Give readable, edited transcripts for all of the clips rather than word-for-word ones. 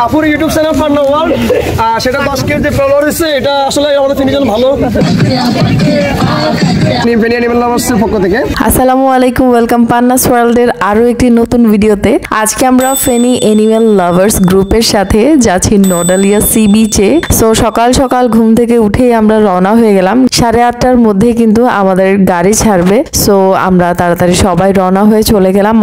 আপুর YouTube channel ফান্না world সেটা 10 কে যে ফলোয়ার হয়েছে এটা আসলে আমাদের তিনজন ভালো ফেনী অ্যানিমাল লাভার্সের পক্ষ থেকে। আসসালামু আলাইকুম, ওয়েলকাম পান্নাস ওয়ার্ল্ডের আরো একটি নতুন ভিডিওতে। আজকে আমরা ফেনী অ্যানিমাল লাভার্স গ্রুপের সাথে যাচ্ছি নোডালিয়া সি বিচে। সো সকাল সকাল ঘুম থেকে উঠেই আমরা রওনা হয়ে গেলাম। 8:30টার মধ্যে কিন্তু আমাদের গাড়ি ছাড়বে। সো আমরা তাড়াতাড়ি সবাই রওনা হয়ে চলে গেলাম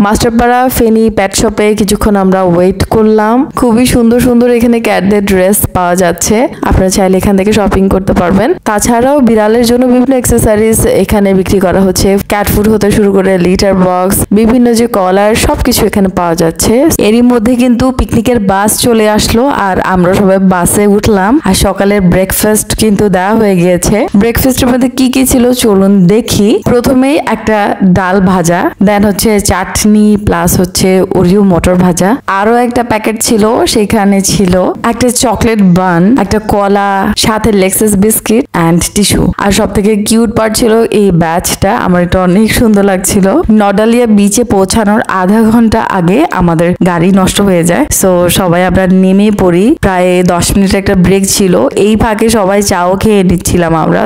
মাস্টারপাড়া ফেনী পেট শপে। কিছুক্ষণ আমরা ওয়েট করলাম। খুবই সুন্দর সুন্দর এখানে ক্যাটদের ড্রেস পাওয়া যাচ্ছে, আপনারা চাইলে এখান থেকে শপিং করতে পারবেন। তাছাড়াও বিড়ালের জন্য বিভিন্ন অ্যাক্সেসরিজ এখানে বিক্রি করা হচ্ছে। ক্যাট ফুড হতে শুরু করে লিটার বক্স, বিভিন্ন যে কলার, সবকিছু এখানে পাওয়া যাচ্ছে। এরই মধ্যে কিন্তু পিকনিকের বাস চলে আসলো আর আমরা সবাই বাসে উঠলাম। আর সকালের ব্রেকফাস্ট কিন্তু দেওয়া হয়ে গিয়েছে। ব্রেকফাস্টের মধ্যে কি কি ছিল চলুন দেখি। প্রথমেই একটা ডাল ভাজা, দেন হচ্ছে চাটনি প্লাস হচ্ছে ওরিও মটর ভাজা, আরো একটা প্যাকেট ছিল, সেখানে ছিল একটা চকলেট বান, একটা কলা, সাথে লেক্সাস বিস্কিট এন্ড টিস্যু। আর সব থেকে কিউট পার্ট ছিল এই ব্যাচটা, আমার এটা অনেক সুন্দর লাগছিল। নডালিয়া বিচে পৌঁছানোর আধা ঘন্টা আগে আমাদের গাড়ি নষ্ট হয়ে যায়। সো সবাই আমরা নেমে পড়ি। প্রায় 10 মিনিটের একটা ব্রেক ছিল, এই ফাঁকে সবাই চাও খেয়ে নিচ্ছিলাম আমরা।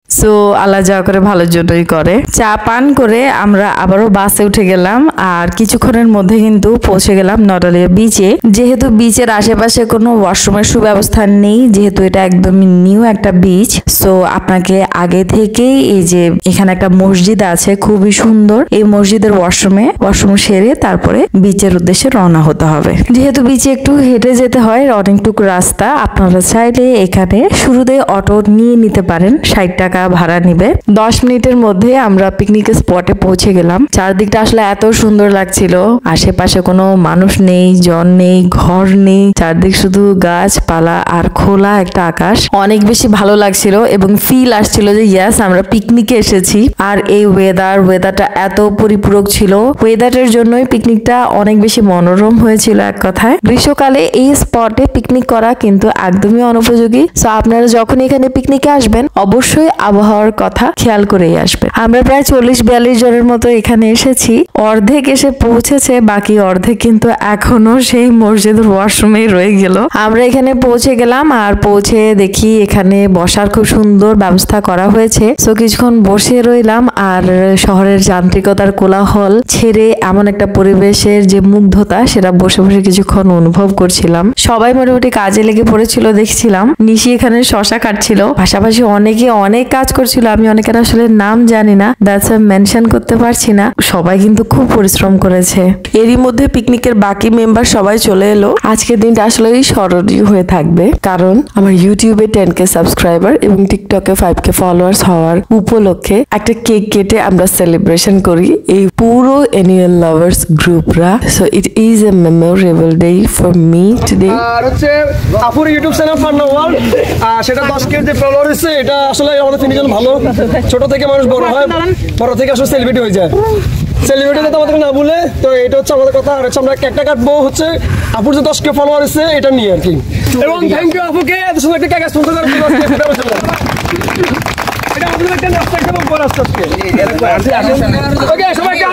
সো আল্লাহ যা করে ভালোর জন্যই করে। চা পান করে আমরা আবারও বাসে উঠে গেলাম আর কিছুক্ষণের মধ্যে কিন্তু পৌঁছে গেলাম নডালিয়া বিচে। যেহেতু বিচের আশেপাশে কোনো ওয়াশরুমের সুব্যবস্থা নেই, যেহেতু এটা একদমই নিউ একটা বিচ, সো আপনাকে আগে থেকেই এই যে এখানে একটা মসজিদ আছে খুবই সুন্দর, এই মসজিদের ওয়াশরুম সেরে তারপরে বিচের উদ্দেশ্যে রওনা হতে হবে। যেহেতু বিচে একটু হেঁটে যেতে হয়, অনেকটুকু রাস্তা, আপনারা চাইলে এখানে শুরুতে অটো নিয়ে নিতে পারেন, 60 টাকা ভাড়া নিবে। 10 মিনিটের মধ্যে আমরা পিকনিক স্পটে পৌঁছে গেলাম। চারদিকটা আসলে এত সুন্দর লাগছিল, আশেপাশে কোনো মানুষ নেই, জন নেই, ঘর নেই, চারদিক শুধু গাছপালা আর খোলা একটা আকাশ। অনেক বেশি ভালো লাগছিল এবং ফিল আসছিল যে ইয়াস আমরা পিকনিকে এসেছি। আর এই ওয়েদারটা এত পরিপূরক ছিল, ওয়েদারের জন্যই পিকনিকটা অনেক বেশি মনোরম হয়েছিল। এক কথায় গ্রীষ্মকালে এই স্পটে পিকনিক করা কিন্তু একদমই অনুপযোগী। সো আপনারা যখন এখানে পিকনিকে আসবেন অবশ্যই আবহাওয়ার কথা খেয়াল করেই আসবে। আমরা প্রায় 40-42 জনের মতো এখানে এসেছি। অর্ধেক এসে পৌঁছেছে, বাকি অর্ধেক কিন্তু এখনো সেই মসজিদের ওয়াশরুমে রয়ে গেল। আমরা এখানে পৌঁছে গেলাম আর পৌঁছে দেখি এখানে বসার খুব সুন্দর ব্যবস্থা করা হয়েছে। সো কিছুক্ষণ বসে রইলাম আর শহরের যান্ত্রিকতার কোলাহল ছেড়ে এমন একটা পরিবেশের যে মুগ্ধতা, সেটা বসে বসে কিছুক্ষণ অনুভব করছিলাম। সবাই মোটামুটি কাজে লেগে পড়েছিল দেখছিলাম। নিশি এখানে শশা কাটছিল, পাশাপাশি অনেকে অনেক কাজ করছিল। আমি অনেকের আসলে নাম জানি না, দ্যাটস মেনশন করতে পারছি না। সবাই কিন্তু খুব পরিশ্রম করেছে। এরই মধ্যে পিকনিকের বাকি মেম্বার সবাই চলে এলো। আজকের দিনটা আসলে স্মরণীয় হয়ে থাকবে, কারণ আমার ইউটিউবে 10K সাবস্ক্রাইবার এবং টিকটকে 5K ফলোয়ার্স হওয়ার উপলক্ষে একটা কেক কেটে আমরা সেলিব্রেশন করি এই পুরো অ্যানিমাল লাভার্স গ্রুপরা। So it is a memorable day for me today. আর হচ্ছে আপুর ইউটিউব চ্যানেল ফান্না ওয়ার্ল্ড সেটা 10 কে যে ফলোয়ার হয়েছে এটা আসলে আমাদের তিনজন ভালো। ছোট থেকে মানুষ বড় হয়, বড় থেকে আসলে সেলিব্রিটি হয়ে যায়। সেলিব্রিটি তো আমাদের না বলে, তো এটা হচ্ছে আমাদের কথা। আর হচ্ছে আমরা কেকটা কাটবো হচ্ছে আপুর যে 10 কে ফলোয়ার হয়েছে এটা নিয়ে আর কি। এবং থ্যাংক ইউ আপুকে এত সুন্দর একটা কেক স্পন্সর করার জন্য। এটা আমাদের একটা নাস্তা এবং বড় নাস্তা আজকে। ওকে সবাইকে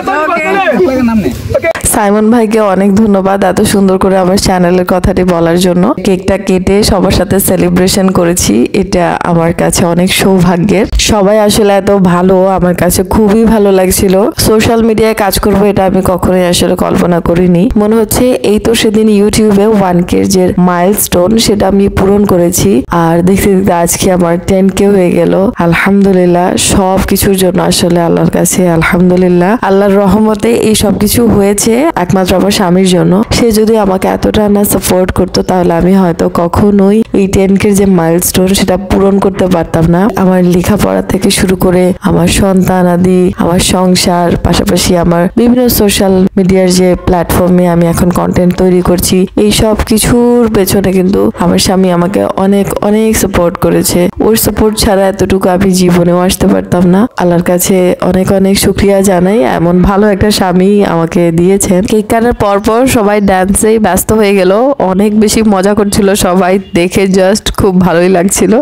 ওকে। সাইমন ভাইকে অনেক ধন্যবাদ এত সুন্দর করে আমার চ্যানেলের কথাটি বলার জন্য। কেকটা কেটে সবার সাথে সেলিব্রেশন করেছি, এটা আমার কাছে অনেক সৌভাগ্যের। সবাই আসলে এত ভালো, আমার কাছে খুবই ভালো লাগছিল। সোশ্যাল মিডিয়ায় কাজ করব এটা আমি কখনোই আসলে কল্পনা করিনি। মনে হচ্ছে এই তো সেদিন ইউটিউবে 1K যে মাইলস্টোন সেটা আমি পূরণ করেছি। আর দেখতে দেখতে আজকে আমার 10K হয়ে গেল। আলহামদুলিল্লাহ, সব কিছুর জন্য আসলে আল্লাহর কাছে আলহামদুলিল্লাহ। আল্লাহর রহমতে এই সব কিছু হয়েছে একমাত্র আমার স্বামীর জন্য। সে যদি আমাকে এতটা না সাপোর্ট করতো তাহলে আমি হয়তো কখনোই এই 10K যে মাইলস্টোন সেটা পূরণ করতে পারতাম না। আমার লেখাপড়া থেকে শুরু করে আমার সন্তান আদি, আমার সংসার, পাশাপাশি আমার বিভিন্ন সোশ্যাল মিডিয়ার যে প্ল্যাটফর্মে আমি এখন কন্টেন্ট তৈরি করছি, এই সব কিছুর পেছনে কিন্তু আমার স্বামী আমাকে অনেক অনেক সাপোর্ট করেছে। ওর সাপোর্ট ছাড়া এতটুকু আমি জীবনেও আসতে পারতাম না। আল্লাহর কাছে অনেক অনেক শুকরিয়া জানাই, এমন ভালো একটা স্বামী আমাকে দিয়েছে। দেখেন কেক কাটার পরপর সবাই ডান্সেই ব্যস্ত হয়ে গেল, অনেক বেশি মজা করছিল সবাই, দেখে জাস্ট খুব ভালোই লাগছিল।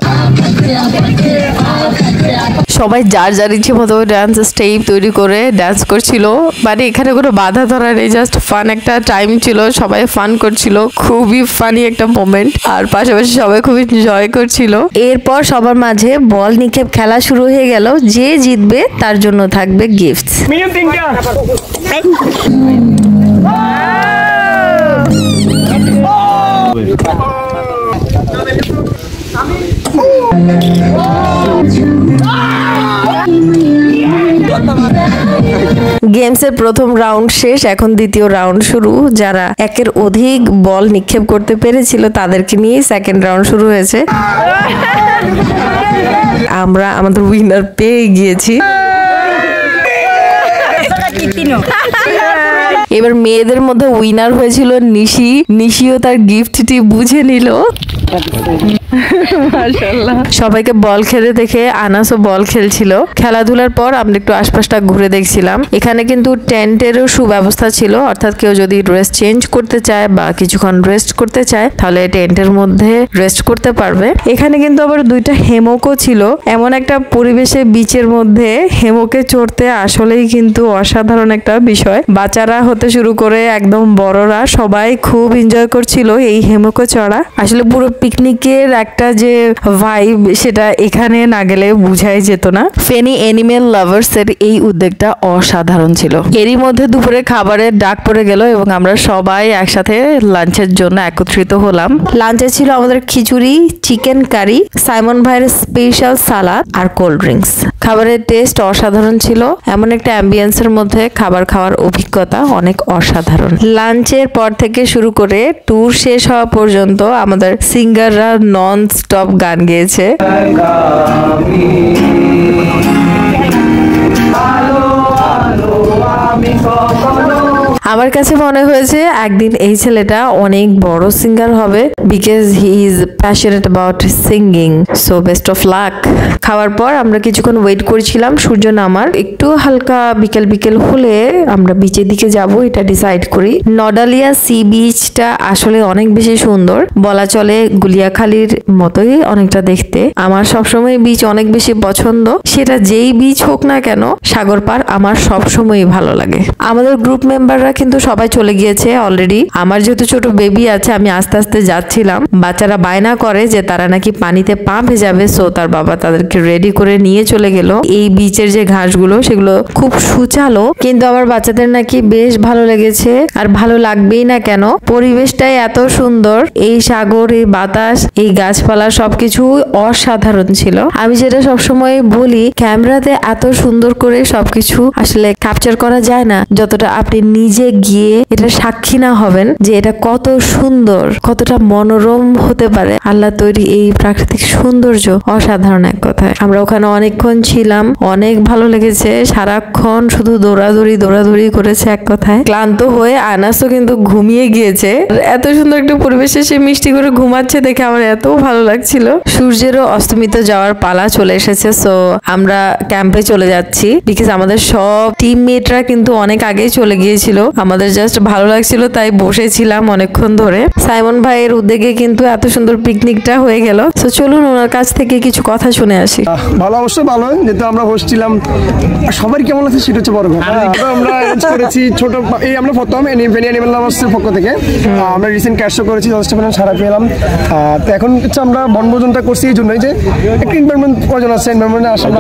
সবাই যার যার ইচ্ছে মতো ডান্স স্টেপ তৈরি করে ডান্স করছিল, মানে এখানে কোনো বাধা ধরা নেই, জাস্ট ফান একটা টাইম ছিল, সবাই ফান করছিল, খুবই ফানি একটা মোমেন্ট, আর পাশাপাশি সবাই খুব এনজয় করছিল। এরপর সবার মাঝে বল নিক্ষেপ খেলা শুরু হয়ে গেল, যে জিতবে তার জন্য থাকবে গিফটস। গেমসের প্রথম রাউন্ড শেষ, এখন দ্বিতীয় রাউন্ড শুরু। যারা একের অধিক বল নিক্ষেপ করতে পেরেছিল তাদেরকে নিয়ে সেকেন্ড রাউন্ড শুরু হয়েছে। আমরা আমাদের উইনার পেয়ে গিয়েছি। এবার মেয়েদের মধ্যে উইনার হয়েছিল নিশি। নিশিও তার গিফটটি বুঝে নিল। মাশাআল্লাহ। সবাইকে বল খেলতে দেখে আনাসও বল খেলছিল। খেলাধুলার পর আমরা একটু আশপাশটা ঘুরে দেখছিলাম। এখানে কিন্তু টেন্টেরও সুব্যবস্থা ছিল, অর্থাৎ কেউ যদি ড্রেস চেঞ্জ করতে চায় বা কিছুক্ষণ রেস্ট করতে চায় তাহলে টেন্টের মধ্যে রেস্ট করতে পারবে। এখানে কিন্তু আবার দুইটা হেমকও ছিল। এমন একটা পরিবেশে বিচের মধ্যে হেমকে চড়তে আসলেই কিন্তু অসাধারণ একটা বিষয়। বাচ্চারা হতে শুরু করে একদম বড়রা সবাই খুব এনজয় করছিল এই হেমকে চড়া। আসলে পুরো পিকনিকের একটা যে ভাইব সেটা এখানে না গেলে বুঝাই যেত না। ফেনী অ্যানিমেল লাভার্স এর এই উদ্যোগটা অসাধারণ ছিল। এরই মধ্যে দুপুরে খাবারের ডাক পড়ে গেল এবং আমরা সবাই একসাথে লাঞ্চের জন্য একত্রিত হলাম। লাঞ্চে ছিল আমাদের খিচুড়ি, চিকেন কারি, সাইমন ভাইয়ের স্পেশাল সালাদ আর কোল্ড ড্রিঙ্কস। খাবারের টেস্ট অসাধারণ ছিল। এমন একটা অ্যাম্বিয়েন্সের মধ্যে খাবার খাওয়ার অভিজ্ঞতা অনেক অসাধারণ। লাঞ্চের পর থেকে শুরু করে ট্যুর শেষ হওয়া পর্যন্ত আমাদের সিঙ্গাররা নন স্টপ গান গেয়েছে। আমার কাছে মনে হয়েছে একদিন এই ছেলেটা অনেক বড় সিঙ্গার হবে, because he is passionate about singing. So best of luck. খাওয়ার পর আমরা কিছুক্ষণ ওয়েট করেছিলাম সূর্য নামার। একটু হালকা বিকেল বিকেল হলে আমরা বিচের দিকে যাব এটা ডিসাইড করি। নডালিয়া সি বিচটা আসলে অনেক বেশি সুন্দর, বলা চলে গুলিয়াখালীর মতোই অনেকটা দেখতে। আমার সবসময় বিচ অনেক বেশি পছন্দ, সেটা যেই বিচ হোক না কেন, সাগর পার আমার সবসময়ই ভালো লাগে। আমাদের গ্রুপ মেম্বাররা কিন্তু সবাই চলে গিয়েছে অলরেডি। আমার যেহেতু ছোট বেবি আছে আমি আস্তে আস্তে যাচ্ছিলাম। বাচ্চারা বায়না করে যে তারা নাকি পানিতে পা ভেজাবে, সো তার বাবা তাদেরকে রেডি করে নিয়ে চলে গেল। এই বিচের যে ঘাসগুলো সেগুলো খুব সুচালো, কিন্তু আমার বাচ্চাদের নাকি বেশ ভালো লেগেছে। আর ভালো লাগবেই না কেন, পরিবেশটাই এত সুন্দর, এই সাগর, এই বাতাস, এই গাছপালা সবকিছু অসাধারণ ছিল। আমি যেটা সবসময় বলি, ক্যামেরাতে এত সুন্দর করে সবকিছু আসলে ক্যাপচার করা যায় না যতটা আপনি নিজে গিয়ে এটা সাক্ষী না হবেন যে এটা কত সুন্দর, কতটা মনোরম হতে পারে। আল্লাহ তৈরি এই প্রাকৃতিক সৌন্দর্য অসাধারণ এক কথায়। আমরা ওখানে অনেকক্ষণ ছিলাম, অনেক ভালো লেগেছে। সারাক্ষণ শুধু দৌড়াদৌড়ি করেছে এক কথায়। ক্লান্ত হয়ে আনাসও কিন্তু ঘুমিয়ে গিয়েছে। এত সুন্দর একটা পরিবেশে সে মিষ্টি করে ঘুমাচ্ছে দেখে আমার এত ভালো লাগছিল। সূর্যেরও অস্তমিত যাওয়ার পালা চলে এসেছে, সো আমরা ক্যাম্পে চলে যাচ্ছি। বিকজ আমাদের সব টিমমেটরা কিন্তু অনেক আগেই চলে গিয়েছিল। আমাদের জাস্ট ভালো লাগছিল তাই বসেছিলাম অনেকক্ষণ ধরে। সাইমন ভাইয়ের উদ্যোগে কিন্তু এত সুন্দর পিকনিকটা হয়ে গেল। তো চলুন ওনার কাছ থেকে কিছু কথা শুনে আসি। ভালো, অবশ্যই ভালো, যেহেতু আমরা হোস্ট ছিলাম। সবার কেমন আছে সেটা হচ্ছে বড় কথা। আমরা অ্যারেঞ্জ করেছি ছোট, এই আমরা প্রথম ফেনী অ্যানিমেল লাভার্সের পক্ষ থেকে আমরা রিসেন্ট ক্যাশ শো করেছি, যথেষ্ট পরিমাণ সারা পেলাম। তো এখন হচ্ছে আমরা বনভোজনটা করছি এই জন্যই যে একটা এনভায়রনমেন্ট প্রয়োজন আছে, এনভায়রনমেন্টে আসলে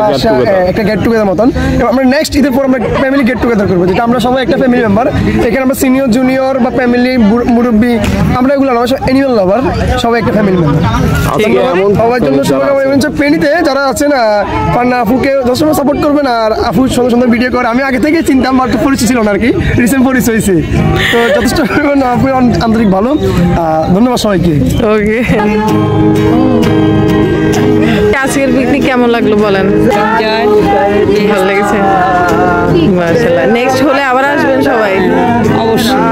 একটা গেট টুগেদার মতন। এবং আমরা নেক্সট ঈদের পর আমরা ফ্যামিলি গেট টুগেদার করবো, যেটা আমরা সবাই একটা ফ্যামিলি মেম্বার। এখানে আমরা সিনিয়র জুনিয়র বা ফ্যামিলি মুরব্বী আমরা এগুলো না, অ্যানিমেল লাভার সবাই একটা ফ্যামিলি মেম্বার। সবার জন্য শুভকামনা। ফেনীতে যারা আছেন পান্না আপুকে যথেষ্ট সাপোর্ট করবেন, আর আপু সুন্দর সুন্দর ভিডিও করে। আমি আগে থেকে চিন্তাম, বাট পরিচয় ছিল না আর কি, রিসেন্ট পরিচয় হয়েছে। তো যথেষ্ট আপু আন্তরিক ভালো। ধন্যবাদ সবাইকে। ওকে, আজকের পিকনিক কেমন লাগলো বলেন? ভালো লেগেছে, মাশাআল্লাহ। নেক্সট হলে আবার আসবেন সবাই? অবশ্যই।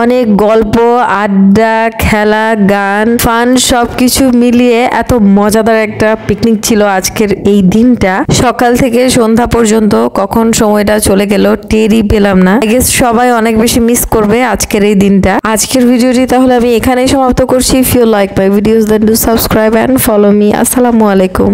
অনেক গল্প, আড্ডা, খেলা, গান, ফান সবকিছু মিলিয়ে এত মজাদার একটা পিকনিক ছিল আজকের এই দিনটা। সকাল থেকে সন্ধ্যা পর্যন্ত কখন সময়টা চলে গেল টেরই পেলাম না। আই গেস সবাই অনেক বেশি মিস করবে আজকের এই দিনটা। আজকের ভিডিওটি তাহলে আমি এখানেই সমাপ্ত করছি। If you like my videos then do subscribe and follow me. আসসালামু আলাইকুম।